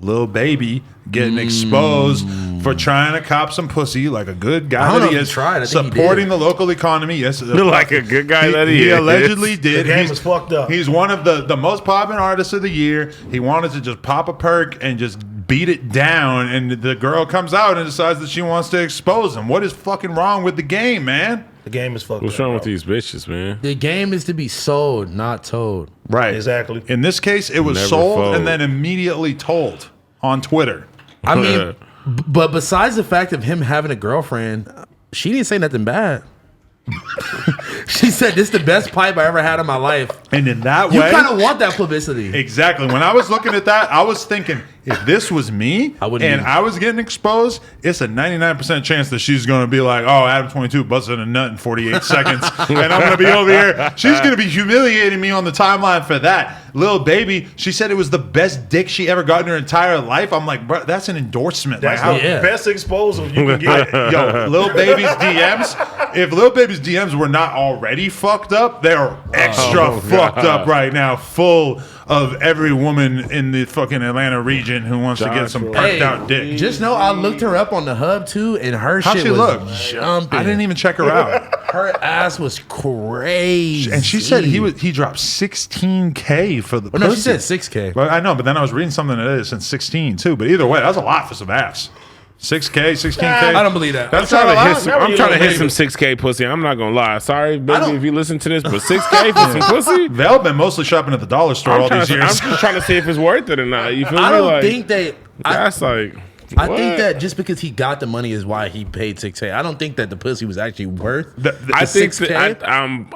Lil Baby getting exposed for trying to cop some pussy like a good guy that he is, supporting the local economy. Yes, like a good guy that he allegedly did. The game is fucked up. He's one of the most popular artists of the year. He wanted to just pop a perk and just beat it down, and the girl comes out and decides that she wants to expose him. What is fucking wrong with the game, man? The game is fucked up. What's wrong with these bitches, man? The game is to be sold, not told. Right. Exactly. In this case, it was Never sold fold. and then immediately told on Twitter. I mean, but besides the fact of him having a girlfriend, she didn't say nothing bad. She said, "This is the best pipe I ever had in my life." And in that You way, kind of want that publicity. exactly. When I was looking at that, I was thinking, if this was me I wouldn't and be. I was getting exposed, it's a 99% chance that she's going to be like, "Oh, Adam 22 busted a nut in 48 seconds," and I'm going to be over here. She's going to be humiliating me on the timeline for that. Lil Baby, she said it was the best dick she ever got in her entire life. I'm like, bro, that's an endorsement. That's like, the best exposure you can get. Yo, Lil Baby's DMs. If Lil Baby's DMs were not already fucked up, they're extra fucked up right now, full of every woman in the fucking Atlanta region who wants to get some perked out dick. Just know I looked her up on the hub too, and her How'd shit she was look? jumping. I didn't even check her out. Her ass was crazy. And she said he dropped $16K for the Oh, no, she pussy. said 6K. Well, I know, but then I was reading something that is since 16 too. But either way, that's a lot for some ass. 6K, 16K. I don't believe that. That's I'm not a lot. trying to hit some 6K pussy. I'm not gonna lie. Sorry, baby, if you listen to this, but 6K for some pussy. They've been mostly shopping at the dollar store all these years. I'm just trying to see if it's worth it or not. You feel me? I don't Like, think that. that's like. I what? think that just because he got the money is why he paid 6K. I don't think that the pussy was actually worth I think 6K.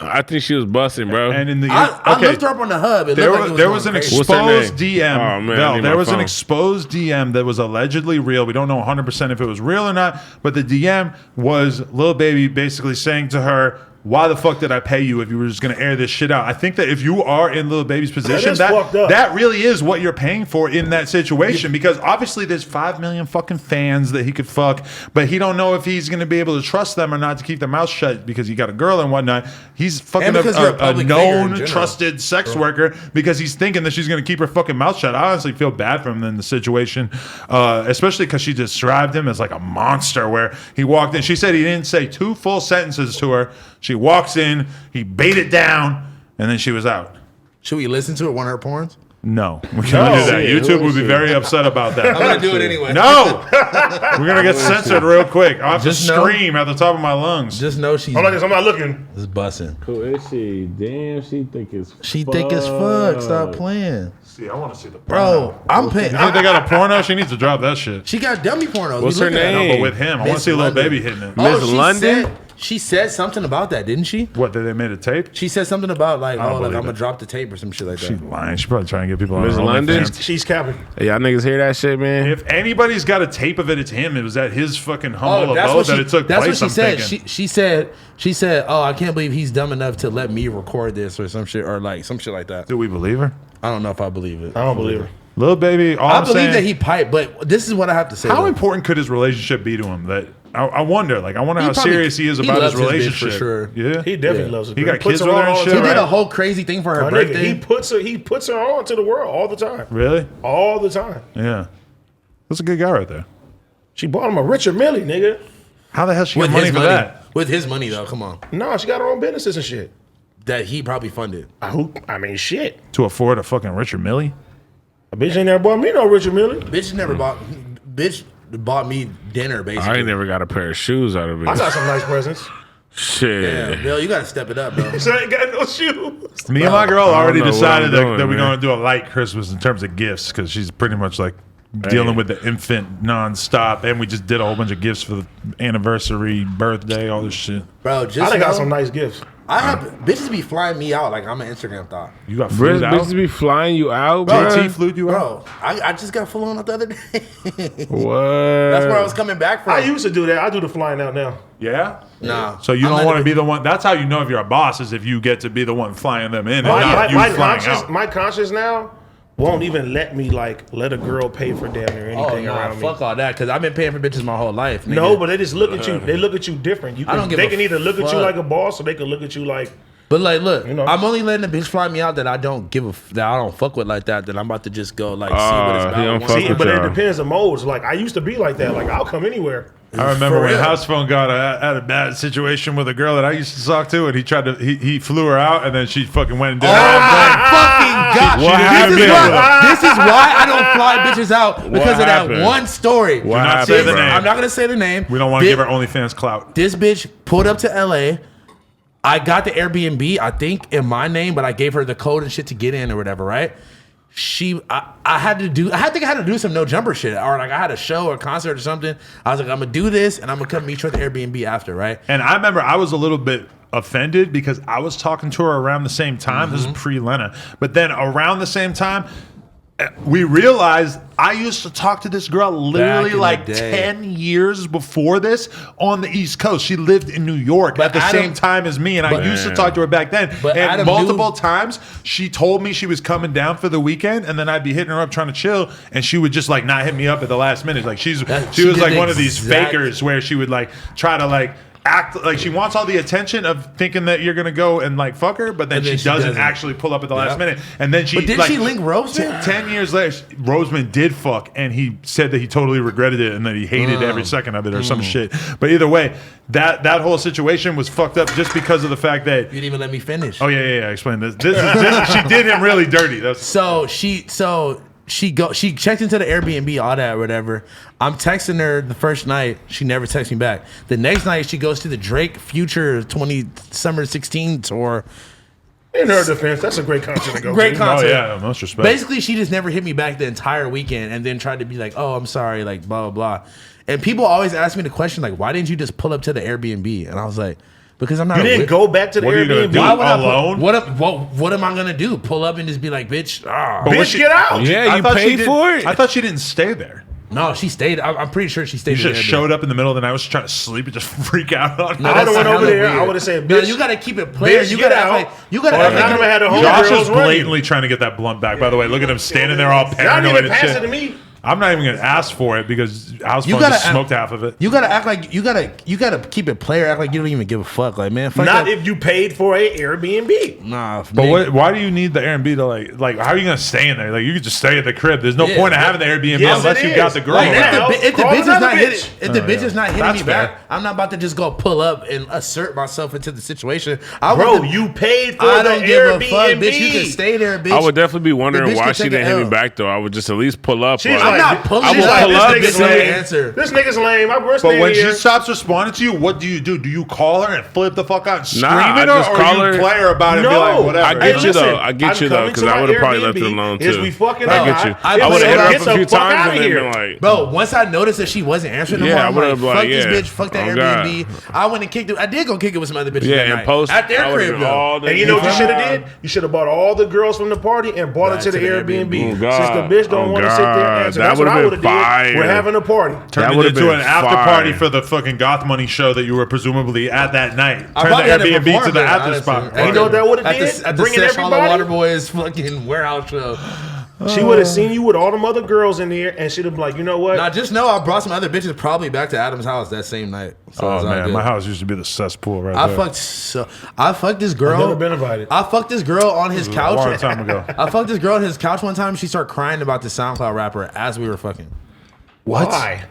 I think she was busting, bro. And in the I looked her up on the hub. It There, looked like there it was an going crazy. What's her exposed name? DM. Oh, man, I Bell, need there my was an phone. exposed DM that was allegedly real. We don't know 100% if it was real or not, but the DM was Lil Baby basically saying to her, "Why the fuck did I pay you if you were just going to air this shit out?" I think that if you are in Lil Baby's position, is fucked up. that really is what you're paying for in that situation, because obviously there's 5 million fucking fans that he could fuck, but he don't know if he's going to be able to trust them or not to keep their mouth shut because he got a girl and whatnot. He's fucking because you're a a public figure in known, general. trusted sex worker because he's thinking that she's going to keep her fucking mouth shut. I honestly feel bad for him in the situation, especially because she described him as like a monster where he walked in. She said he didn't say 2 full sentences to her. She walks in, he bait it down, and then she was out. Should we listen to it? One of her porns? No, we can't do that. Shit, YouTube would be shit. very upset about that. I'm gonna do it anyway. No, we're gonna get censored real quick. I have to Just know- scream at the top of my lungs. Just know she's I'm like this. I'm not looking. busting. Who is she? Damn, she thick as She thick as fuck. Stop playing, See, I want to see the bro. porno. I'm paying. You think they got a porno? She needs to drop that shit. She got dummy pornos. What's We her looking at name? No, but with him, I want to Miss see a little London. baby hitting it. Miss she London? said- she said something about that, didn't she? What, did they made a tape? She said something about like, don't oh, like believe I'm gonna it. drop the tape or some shit like She that. lying. She probably trying to get people on Miss her London? OnlyFans. She's capping. Hey, y'all niggas hear that shit, man? If anybody's got a tape of it, it's him. It was at his fucking humble that's abode what that she, it took that's place. what she I'm said. thinking. She said, oh, I can't believe he's dumb enough to let me record this or some shit or like some shit like that. Do we believe her? I don't know if I believe it. I don't believe her. Lil Baby, all I I'm believe saying, that he piped, but this is what I have to say. how though. important could his relationship be to him? That I wonder. Like, I wonder how probably- serious he is he about his loves his bitch relationship. for sure. Yeah, He definitely Yeah. loves her. He got puts kids her with her on and all the shit, He time. did a whole crazy thing for her My nigga, birthday. he puts her on to the world all the time. really? All the time. Yeah, that's a good guy right there. She bought him a Richard Millie, nigga. How the hell she with got money his for money. that? With his money though, come on. Nah, she got her own businesses and shit. That he probably funded. I mean, shit. To afford a fucking Richard Millie? A bitch ain't never bought me no Richard Millie. Bitch never bought me dinner basically. I ain't never got a pair of shoes out of it. I got some nice presents. Shit. Yeah, Bill, you gotta step it up, bro. So I ain't got no shoes. Me and my girl already know what decided I'm that, doing, that we're man. going to do a light Christmas in terms of gifts because she's pretty much like dealing with the infant nonstop, and we just did a whole bunch of gifts for the anniversary, birthday, all this shit. Bro, just I done got know, some nice gifts. I have bitches be flying me out like I'm an Instagram thought. You got Bro, flew out? bitches be flying you out, bro. JT flew you out? Bro, I just got flown out the other day. What? That's where I was coming back from. I used to do that. I do the flying out now. Yeah? Nah. So you I'm don't not want to even- be the one. That's how you know if you're a boss, is if you get to be the one flying them in and not you flying out. My conscience now won't even let me like let a girl pay for damn near Oh, anything nah, around me. fuck all that, because I've been paying for bitches my whole life. Nigga. No, but they just look at you. They look at you different. I don't give they a can either look at you fuck. like a boss, or they can look at you like But like, look, You know. I'm only letting the bitch fly me out that I don't that I don't fuck with like that. That I'm about to just go like see what it's he don't about. fuck See, with but it y'all. depends on modes. Like I used to be like that. Like I'll come anywhere. I remember when real. House Phone got had a bad situation with a girl that I used to talk to, and he flew her out, and then she fucking went and did her own thing. Fucking God. What happened? This is why I don't fly bitches out because of happened? that one story. What not happened, say the bro? name. I'm not gonna say the name. We don't want to give her OnlyFans clout. This bitch pulled up to LA. I got the Airbnb, I think, in my name, but I gave her the code and shit to get in or whatever, right? I had to do some no jumper shit, or like I had a show or a concert or something. I was like, I'm gonna do this and I'm gonna come meet you at the Airbnb after, right? And I remember I was a little bit offended because I was talking to her around the same time. This is pre-Lena. But then around the same time, we realized I used to talk to this girl literally Back in like the day. 10 years before this on the East Coast. She lived in New York But at the Adam- same time as me, and I used to talk to her back then. But and Adam multiple knew- times she told me she was coming down for the weekend, and then I'd be hitting her up trying to chill, and she would just like not hit me up at the last minute. Like she she was did like the one of these exact- fakers where she would like try to like act like she wants all the attention of thinking that you're gonna go and like fuck her, but then, And then she she doesn't doesn't. actually pull up at the last Yep. minute. And then she But did she link Roseman? 10 years later, Roseman did fuck, and he said that he totally regretted it and that he hated every second of it or some shit. But either way, that whole situation was fucked up just because of the fact that You didn't even let me finish. oh yeah, explain this. She did him really dirty. That's So she checked into the Airbnb, all that, whatever. I'm texting her the first night. She never texts me back. The next night, she goes to the Drake Future 20 Summer 16 tour. In her defense, that's a great concert to go Great to. concert. oh yeah, most respect. Basically, she just never hit me back the entire weekend and then tried to be like, oh, I'm sorry, like, blah, blah, blah. And people always ask me the question, like, why didn't you just pull up to the Airbnb? And I was like, because I'm not You a didn't wit- go back to the What are you gonna Airbnb. do? Why would I Alone? what am I gonna do? Pull up and just be like, bitch, But when Bitch, get out. Yeah, I you thought she paid did- for it. I thought she didn't stay there. No, she stayed. I'm pretty sure she stayed. You just showed up in the middle of the night, was trying to sleep, and just freak out on No, I her. would've that's went over hella there. I weird. would've said, No, bitch, you gotta keep it player. bitch, You get gotta act out. like you gotta Or act if not, like I'ma had the whole Josh girls is running. blatantly trying to get that blunt back. By the way, look at him standing there all Y'all paranoid need to and pass shit. it to me. I'm not even gonna ask for it because House You Phone gotta just act- smoked half of it. you gotta act like you gotta keep it player. Act like you don't even give a fuck. Like man, fuck Not that. if you paid for a Airbnb. Nah, But why do you need the Airbnb to like? How are you gonna stay in there? Like you could just stay at the crib. There's no Yeah, point of but- having the Airbnb Yes, unless it you got is. the girl. Like Right around. now. if the Call bitch is another not bitch. hitting, if the bitch is not hitting That's me fair. back, I'm not about to just go pull up and assert myself into the situation. I Bro, want the- you paid for I the don't give a Airbnb. fuck, bitch. You can stay there, bitch. I would definitely be wondering bitch why can she take didn't a hit me L. back though. I would just at least pull up. She's or- like, not pulling I it would up. pull up this and nigga's say- lame. Answer. This nigga's lame. I'm But standing when here. she stops responding to you, what do you do? Do you call her and flip the fuck out and scream Nah, I at her, just or call you her- play her about it and be like, whatever? I get you though. I get you though, coming 'cause to I my would've probably left it Airbnb. alone, Is too. we fucking I or get not? you. If I so, would've hit her up get a the few fuck times outta and then here. been like, Bro, once I noticed that she wasn't answering Yeah, no I more, I'm would've like, like, fuck this yeah. bitch, fuck that Oh, God. Airbnb. I went and kicked it. I did go kick it with some other bitches yeah, that and night. post At their I would've crib, been though. all the- And you know what you should have did? You should have bought all the girls from the party and brought Back it to the to the Airbnb. Airbnb. Oh, God. Since the bitch don't Oh, want to sit there and God. answer. That That's what I would've would been have did. fire. We're having a party. Turned That it would've into been an after fire. party for the fucking Goth Money show that you were presumably at that night. I Turn probably the had to Airbnb perform to the there, after honestly. spot. And you know what that would've At did? the Bringing Sesh All the everybody? Waterboys fucking warehouse show. She would have seen you with all them other girls in there, and she'd have been like, you know what? Now, just know I brought some other bitches probably back to Adam's house that same night. So it's Oh all man, good. my house used to be the cesspool right I there. fucked this girl. I've never been invited. I fucked this girl on his a couch. long time ago. I fucked this girl on his couch one time. She started crying about the SoundCloud rapper as we were fucking. Why?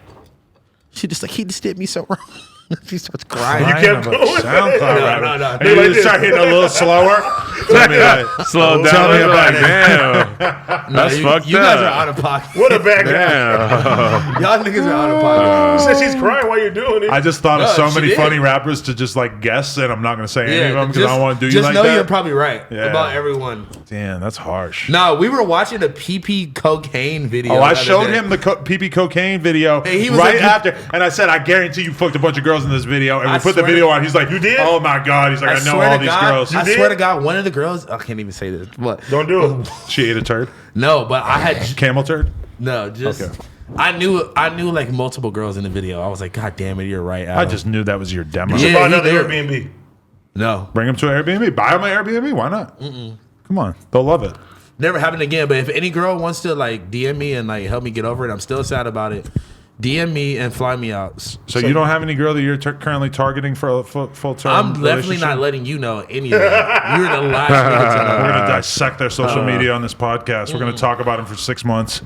She just like, he just did me so wrong. She starts crying. You kept About going. SoundCloud No, rapper. no, no. And you Like just this. start hitting a little slower. Tell me that. Slow down. Tell me It's about like, it. damn. That's you, fucked you up. guys are out of pocket. What a bag. Damn. Y'all niggas are out of pocket. She said she's crying while you're doing it. I just thought of No, so she many did. funny rappers to just like guess, and I'm not gonna say any of them because I don't want to do you just like know that. you're probably right Yeah. about everyone. Damn, that's harsh. No, we were watching a PP cocaine video. Oh, the I other showed day. him the PP cocaine video Hey, he was right like, after, and I said, "I guarantee you fucked a bunch of girls in this video." And we I put the swear video to- on. He's like, You did? Oh my god! He's like, I know swear all to these God, girls. I did? swear to God, one of the girls. I can't even say this. What? Don't do it. She ate a turd, No, but I had camel turd. no. Just Okay. I knew like multiple girls in the video. I was like, God damn it, you're right. I Adam. just knew that was your demo. Yeah. Buy another he- Airbnb. no. Bring them to an Airbnb. Buy them an Airbnb. Why not? Come on, they'll love it. Never happened again. But if any girl wants to like DM me and like help me get over it, I'm still sad about it. DM me and fly me out. So you don't have any girl that you're currently targeting for a full term? I'm definitely not letting you know any of that. You're the last nigga to know. We're gonna dissect their social media on this podcast. We're gonna talk about them for 6 months.